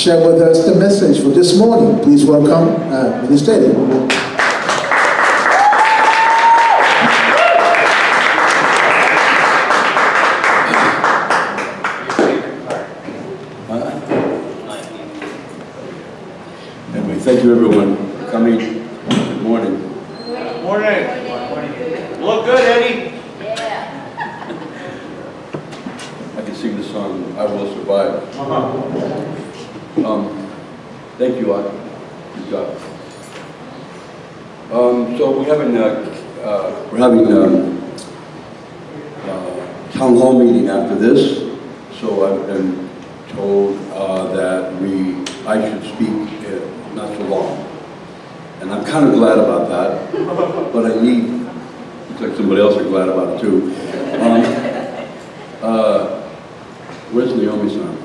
share with us the message for this morning. Please welcome Minister Eddi. Thank you, everyone, for coming. Good morning. Good morning. Look good, Eddie. Yeah. I can sing the song, I Will Survive. Thank you, good job. So we're having town hall meeting after this. So I've been told that I should speak not so long. And I'm kind of glad about that, but looks like somebody else is glad about it too. Where's Naomi's son?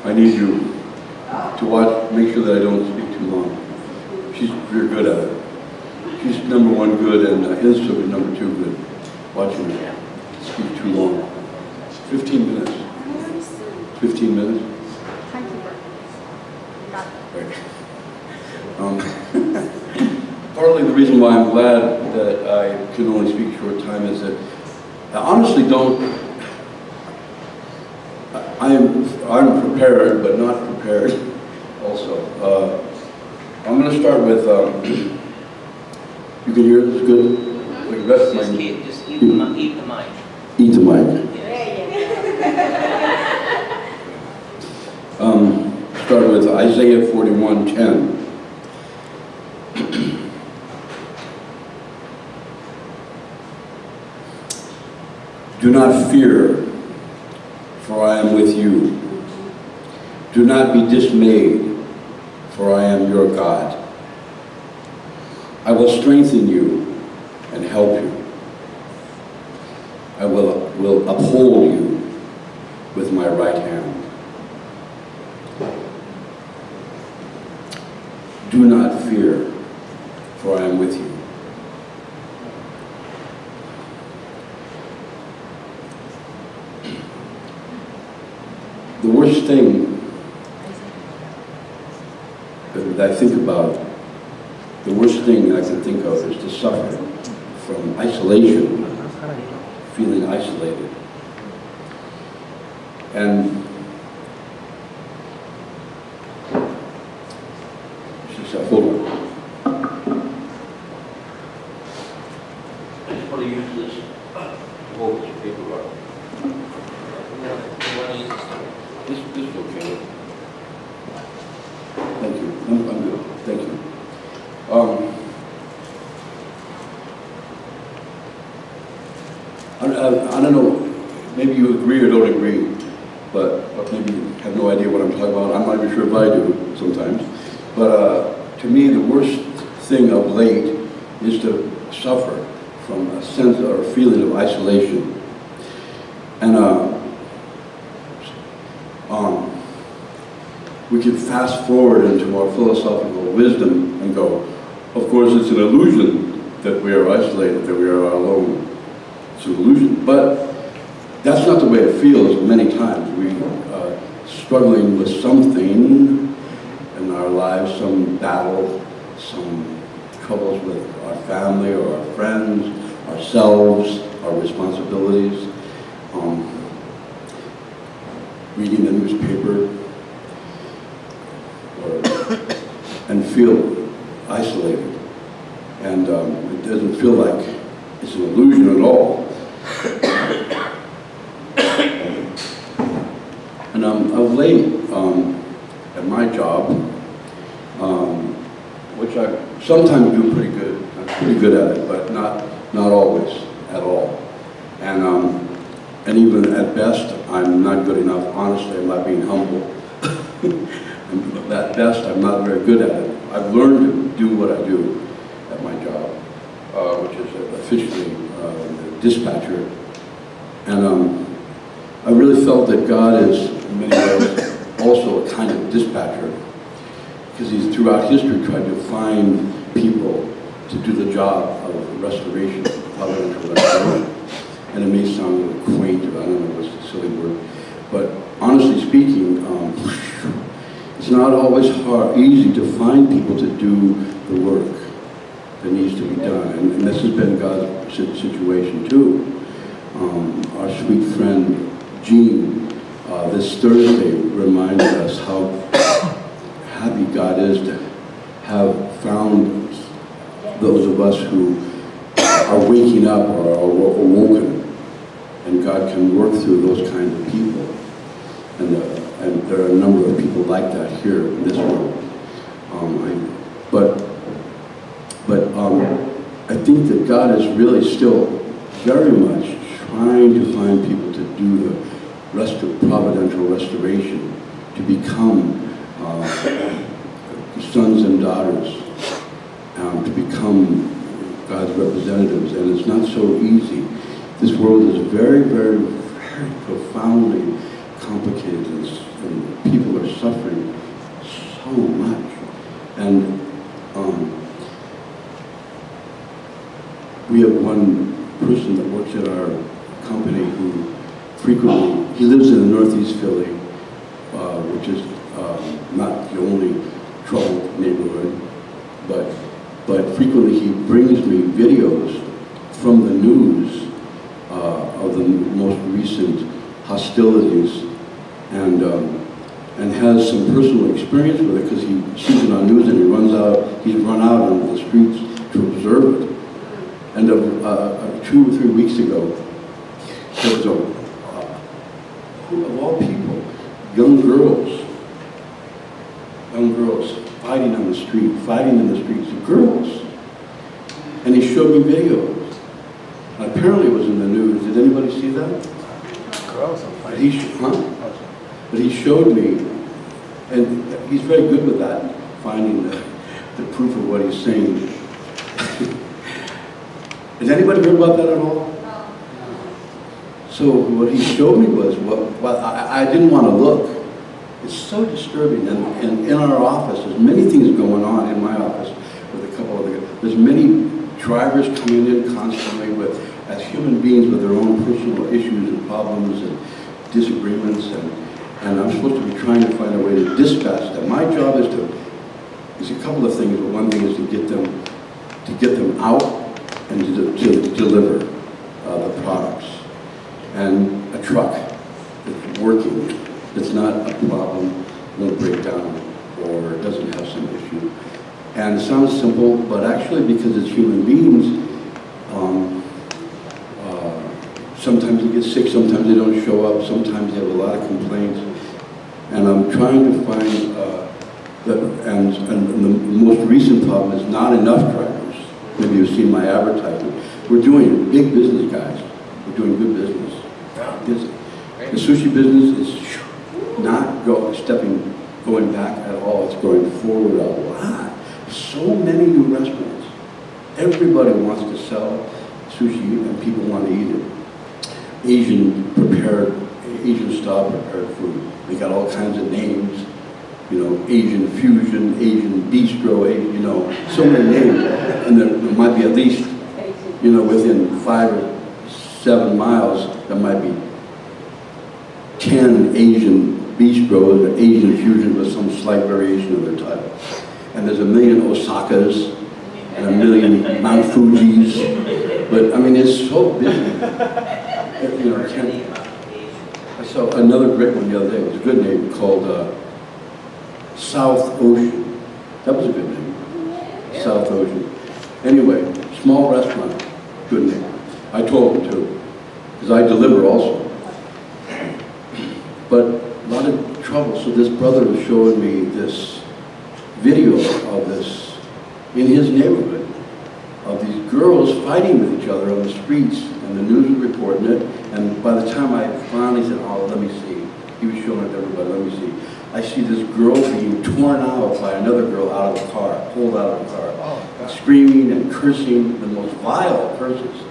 I need you to watch, make sure that I don't speak too long. She's very good at it. She's number one good and Insta is number two good. Watching her speak too long. 15 minutes. 15 minutes? Partly the reason why I'm glad that I can only speak a short time is that I honestly don't. I'm prepared, but not prepared. Also, I'm going to start with. You can hear this good. Just eat the mic. Eat the mic. Start with Isaiah 41:10. Do not fear, for I am with you. Do not be dismayed, for I am your God. I will strengthen you and help you. I will uphold you with my right hand. Do not fear, for I am with you. The worst thing that I think about, the worst thing I can think of is to suffer from isolation, feeling isolated. And she said, hold on. I just want to use this to hold this paper up. This is okay. Thank you. I'm good. Thank you. I don't know, maybe you agree or don't agree, but maybe you have no idea what I'm talking about. I'm not even sure if I do sometimes. But to me, the worst thing of late is to suffer from a sense or a feeling of isolation. And we can fast forward into our philosophical wisdom and go, of course it's an illusion that we are isolated, that we are alone. It's an illusion, but that's not the way it feels many times. We are struggling with something in our lives, some battle, some troubles with our family or our friends, ourselves, our responsibilities, reading the newspaper, and feel isolated. And it doesn't feel like it's an illusion at all. And of late, at my job, which I sometimes do pretty good. I'm pretty good at it, but not always at all. And even at best, I'm not good enough. Honestly, I'm not being humble. At best, I'm not very good at it. I've learned to do what I do at my job, which is officially dispatcher. And I really felt that God is, in many ways, also a kind of dispatcher, because He's throughout history tried to find people to do the job of restoration, providential restoration. And it may sound a little quaint, or I don't know what's the silly word, but honestly speaking, it's not always easy to find people to do the work that needs to be done. And this has been God's situation too. Our sweet friend Jean, this Thursday reminded us how happy God is to have found those of us who are waking up or are awoken, and God can work through those kinds of people. And there are a number of people like that here in this world. I think that God is really still very much trying to find people to do the providential restoration, to become sons and daughters, to become God's representatives, and it's not so easy. This world is very, very, very profoundly complicated, and people are suffering so much. And we have one person that works at our company who frequently, he lives in the Northeast Philly, which is not the only troubled neighborhood, but frequently he brings me videos from the news of the most recent hostilities, and has some personal experience with it because he sees it on news and he's run out on the streets to observe it. And 2 or 3 weeks ago, there was of all people, young girls fighting in the streets, the girls. And he showed me videos. And apparently it was in the news. Did anybody see that? Girls are But he showed me, and he's very good with that, finding the proof of what he's saying. Has anybody heard about that at all? So what he showed me was I didn't want to look. It's so disturbing, and in our office, there's many things going on in my office with a couple of there's many drivers coming in constantly as human beings with their own personal issues and problems and disagreements, and I'm supposed to be trying to find a way to dispatch them. My job is a couple of things, but one thing is to get them out and to deliver the products. And a truck that's working, it's not a problem, won't break down, or doesn't have some issue. And it sounds simple, but actually because it's human beings, sometimes they get sick, sometimes they don't show up, sometimes they have a lot of complaints. And I'm trying to find, and the most recent problem is not enough drivers. Maybe you've seen my advertisement. We're doing big business, guys. We're doing good business. The sushi business is not going back at all. It's going forward a lot. So many new restaurants. Everybody wants to sell sushi, and people want to eat it. Asian style prepared food. They got all kinds of names. Asian fusion, Asian bistro, so many names. And there might be at least, within 5 or 7 miles, there might be 10 Asian bistros or Asian fusion with some slight variation of their title. And there's a million Osakas and a million Mount Fujis. But I mean, it's so busy. I saw another great one the other day. It was a good name called South Ocean. That was a good name. South Ocean. Anyway, small restaurant, good name. I told them to, because I deliver also. But a lot of trouble. So this brother was showing me this video of this in his neighborhood of these girls fighting with each other on the streets, and the news was reporting it. And by the time I finally said, "Oh, let me see," he was showing it to everybody. Let me see. I see this girl being torn out by another girl out of the car, pulled out of the car, screaming and cursing the most vile curses.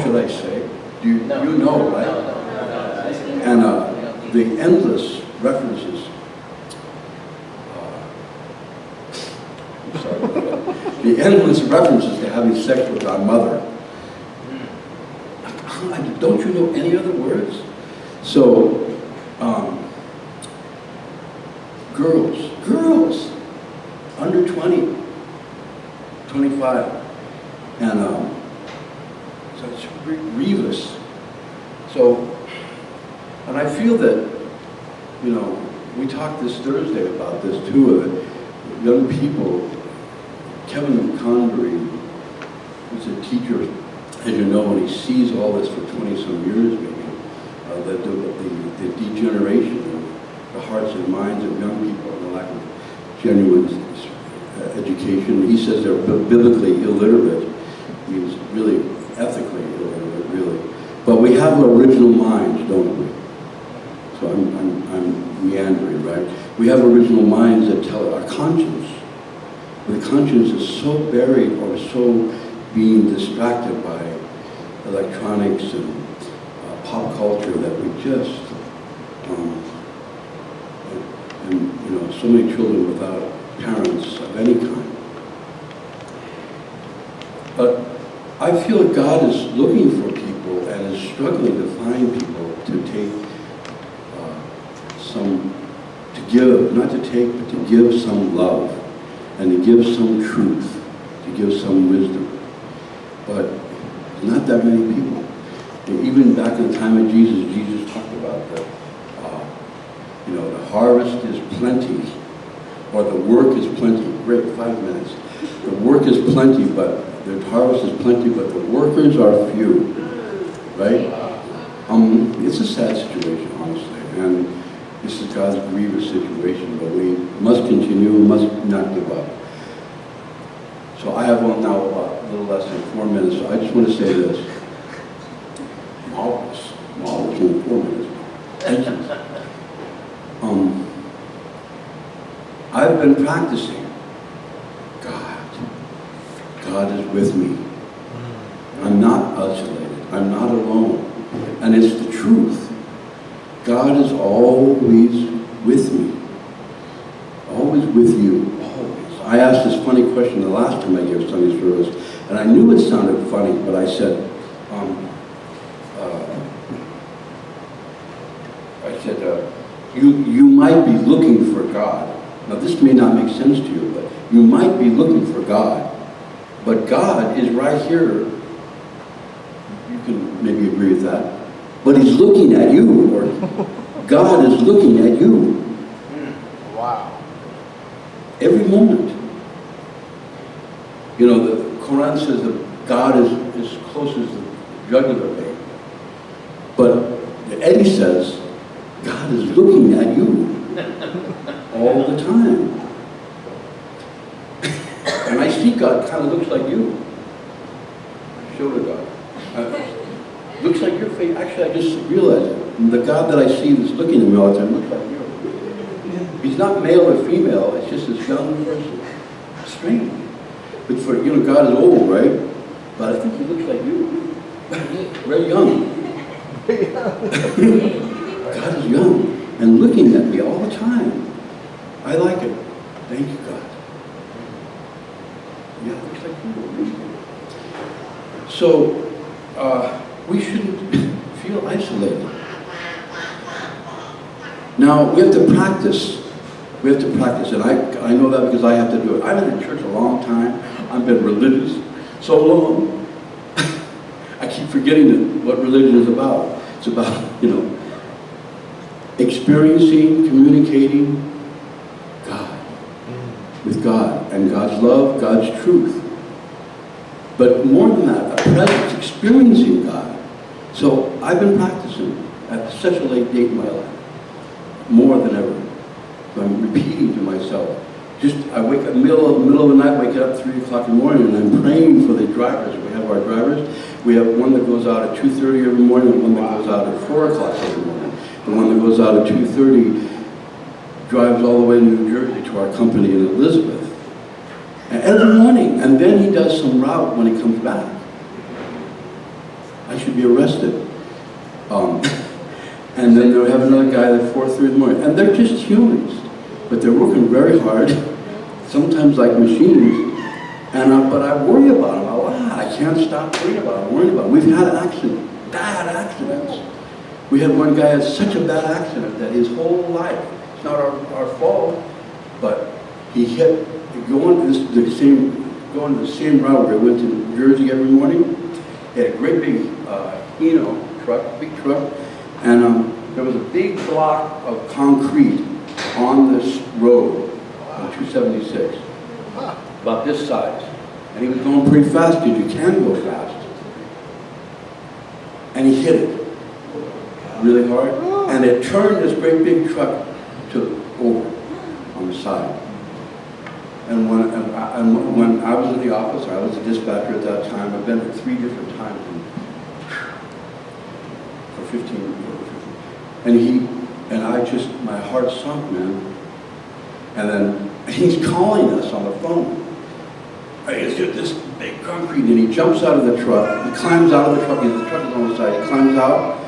Should I say? You know, right? No. And the endless references. I'm sorry about that. The endless references to having sex with our mother. Don't you know any other words? So, girls, under 20, 25. And so it's grievous. So, and I feel that, you know, we talked this Thursday about this too, that young people, Kevin Convery, who's a teacher, as you know, and he sees all this for 20-some years maybe, the degeneration of the hearts and minds of young people and the lack of genuine education. He says they're biblically illiterate. He's really ethically illiterate, really. But we have original minds, don't we? So I'm meandering, right? We have original minds that tell our conscience. The conscience is so buried or so being distracted by electronics and pop culture that we just, and you know, so many children without parents of any kind. But I feel that God is looking for people and is struggling to find people to take to give, not to take, but to give some love, and to give some truth, to give some wisdom. But not that many people. And even back in the time of Jesus, Jesus talked about that, you know, the harvest is plenty, or the work is plenty. Great, 5 minutes. The work is plenty, but the harvest is plenty, but the workers are few, right? It's a sad situation, honestly, and this is God's grievous situation, but we must continue, we must not give up. So I have now a little less than 4 minutes, so I just want to say this. Marvelous, only 4 minutes. Thank you. I've been practicing. God is with me. I'm not isolated. I'm not alone. And it's the truth. God is always with me. Always with you. Always. I asked this funny question the last time I gave Sunday service, and I knew it sounded funny, but I said, you might be looking for God. Now this may not make sense to you, but you might be looking for God. But God is right here. You can maybe agree with that. But He's looking at you, or God is looking at you. Wow. Every moment. You know, the Quran says that God is as close as the jugular vein. But the Eddi says, God is looking at you all the time. And I see God kind of looks like you. Show to God. Looks like your face. Actually, I just realized it. The God that I see that's looking at me all the time looks like you. He's not male or female. It's just this young person. Strange. But for, you know, God is old, right? But I think He looks like you. Very young. God is young and looking at me all the time. I like it. Thank you, God. Yeah, it looks like you. So, we shouldn't feel isolated. Now, we have to practice. We have to practice, and I know that because I have to do it. I've been in church a long time. I've been religious so long. I keep forgetting what religion is about. It's about, you know, experiencing, communicating God, with God, and God's love, God's truth. But more than that, a presence, experiencing God. So I've been practicing at such a late date in my life, more than ever. So I'm repeating to myself. I wake up middle of the night, wake up 3 o'clock in the morning, and I'm praying for the drivers. We have our drivers. We have one that goes out at 2:30 every morning, and one that goes out at 4 o'clock every morning. The one that goes out at 2:30 drives all the way to New Jersey to our company in Elizabeth. And every morning, and then he does some route when he comes back. I should be arrested. And then they'll have another guy at 4:30 in the morning. And they're just humans, but they're working very hard, sometimes like machines. But I worry about them a lot. I can't stop worrying about them, worrying about them. We've had accidents, bad accidents. We had one guy had such a bad accident that his whole life, it's not our fault. But he hit, going to the same route where I went to New Jersey every morning. He had a great big, truck, big truck, and there was a big block of concrete on this road on 276, about this size. And he was going pretty fast because you can go fast. And he hit it really hard, and it turned this great big truck over on the side. And when I was in the office, I was a dispatcher at that time. I've been at 3 different times for 15 years. And my heart sunk, man. And then he's calling us on the phone. He's got this big concrete, and he jumps out of the truck. He climbs out of the truck. The truck is on the side. He climbs out,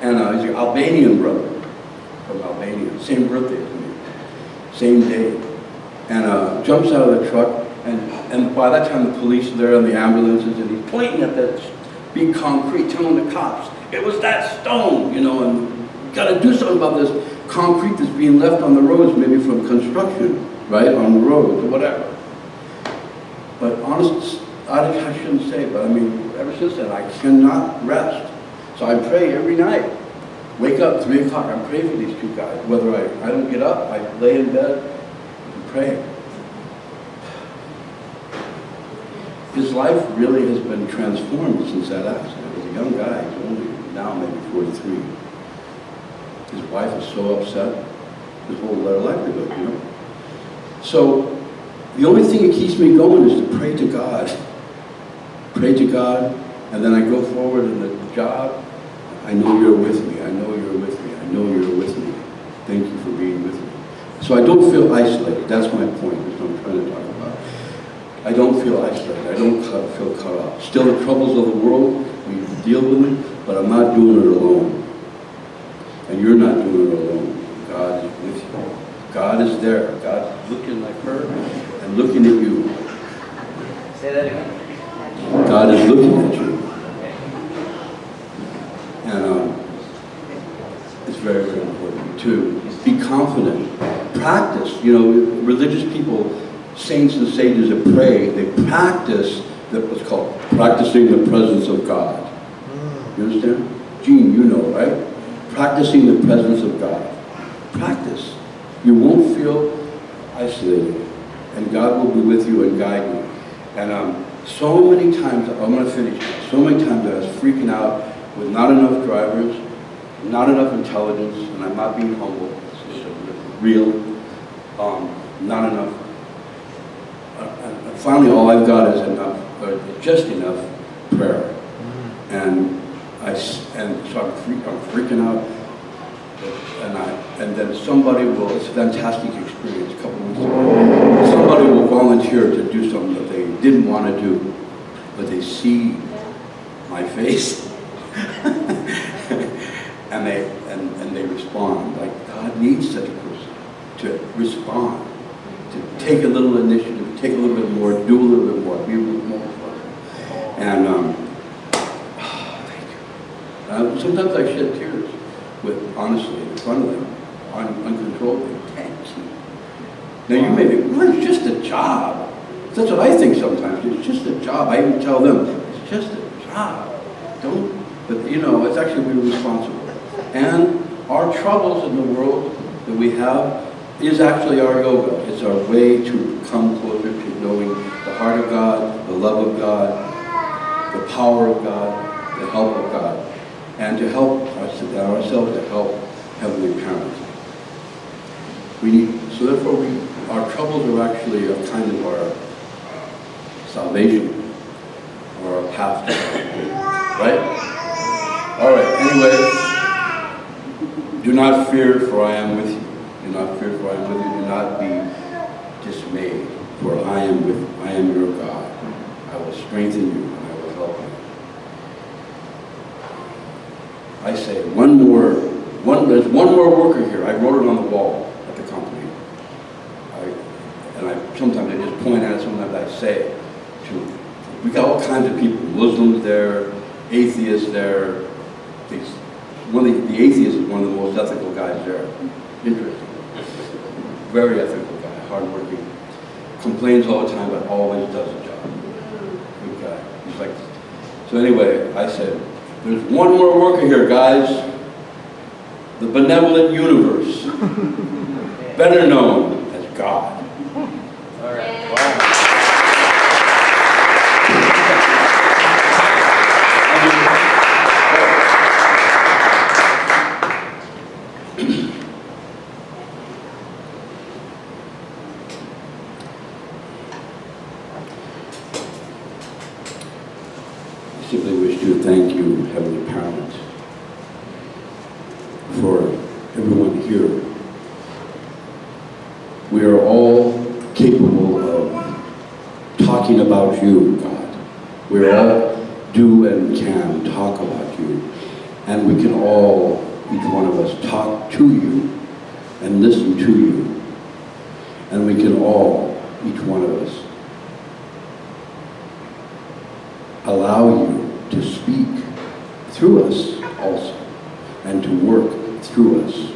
and he's an Albanian brother from Albania. Same birthday as me, same day. And jumps out of the truck, and by that time the police are there and the ambulances, and he's pointing at that big concrete, telling the cops, it was that stone, and you got to do something about this concrete that's being left on the roads, maybe from construction, right, on the roads or whatever. But honest, I shouldn't say, but I mean, ever since then, I cannot rest. So I pray every night. Wake up 3 o'clock, I pray for these 2 guys. Whether I don't get up, I lay in bed and pray. His life really has been transformed since that accident. He was a young guy, he's only now maybe 43. His wife is so upset, his whole livelihood, So, the only thing that keeps me going is to pray to God. Pray to God, and then I go forward in the job. I know you're with me. I know you're with me. I know you're with me. Thank you for being with me. So I don't feel isolated. That's my point, that's what I'm trying to talk about. I don't feel isolated. I don't feel cut off. Still the troubles of the world, we deal with them, but I'm not doing it alone. And you're not doing it alone. God is with you. God is there. God's looking like her and looking at you. Say that again. God is looking at you. And it's very, very important to be confident. Practice. Religious people, saints and sages that pray, they practice what's called practicing the presence of God. You understand? Gene, you know, right? Practicing the presence of God. Practice. You won't feel isolated. And God will be with you and guide you. And so many times, I'm going to finish. So many times I was freaking out with not enough drivers, not enough intelligence, and I'm not being humble, it's just real, not enough. And finally, all I've got is enough, or just enough prayer. And so I'm freaking out, and then somebody will, it's a fantastic experience, a couple of weeks ago, somebody will volunteer to do something that they didn't want to do, but they see my face, and they respond, like God needs such a person to respond, to take a little initiative, take a little bit more, do a little bit more, be a little more fun. And thank you. Sometimes I shed tears, honestly, in front of them, uncontrollably. Thank you. Now you may think, well, it's just a job. That's what I think sometimes. It's just a job. I even tell them, it's just a job. But it's actually we're responsible. And our troubles in the world that we have is actually our yoga. It's our way to come closer to knowing the heart of God, the love of God, the power of God, the help of God, and to help ourselves to help Heavenly Parents. So therefore our troubles are actually a kind of our salvation, or our path to salvation, right? All right, anyway, do not fear, for I am with you. Do not fear, for I am with you. Do not be dismayed, for I am your God. I will strengthen you, and I will help you. I say, there's one more worker here. I wrote it on the wall at the company. Sometimes I just point at it, sometimes I say it. We got all kinds of people, Muslims there, atheists there, these the atheist is one of the most ethical guys there. Interesting. Very ethical guy, hardworking. Complains all the time, but always does the job. Good guy. He's like, so anyway, I said, there's one more worker here, guys. The benevolent universe. Better known as God. All right. Wow. I simply wish to thank you, Heavenly Parent, for everyone here. We are all capable of talking about you, God. We all do and can talk about you. And we can all, each one of us, talk to you and listen to you. And we can all, each one of us, allow you to speak through us also and to work through us.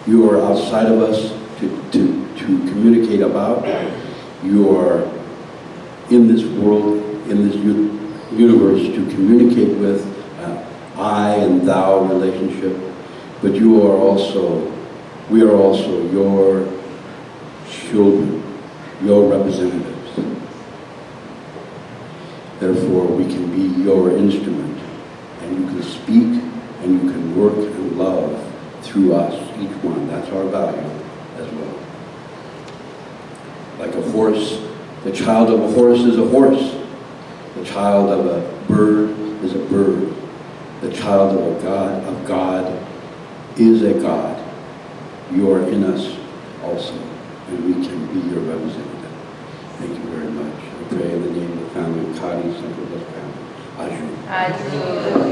You are outside of us to communicate about. You are in this world, in this universe to communicate with, I and thou relationship, but we are also your children, your representatives. Therefore, we can be your instrument, and you can speak, and you can work and love through us, each one. That's our value as well. Like a horse, the child of a horse is a horse. The child of a bird is a bird. The child of God is a God. You are in us also, and we can be your representative. Thank you very much. I pray in the name of the family of Kaady, Central West Family. Aju. Aju.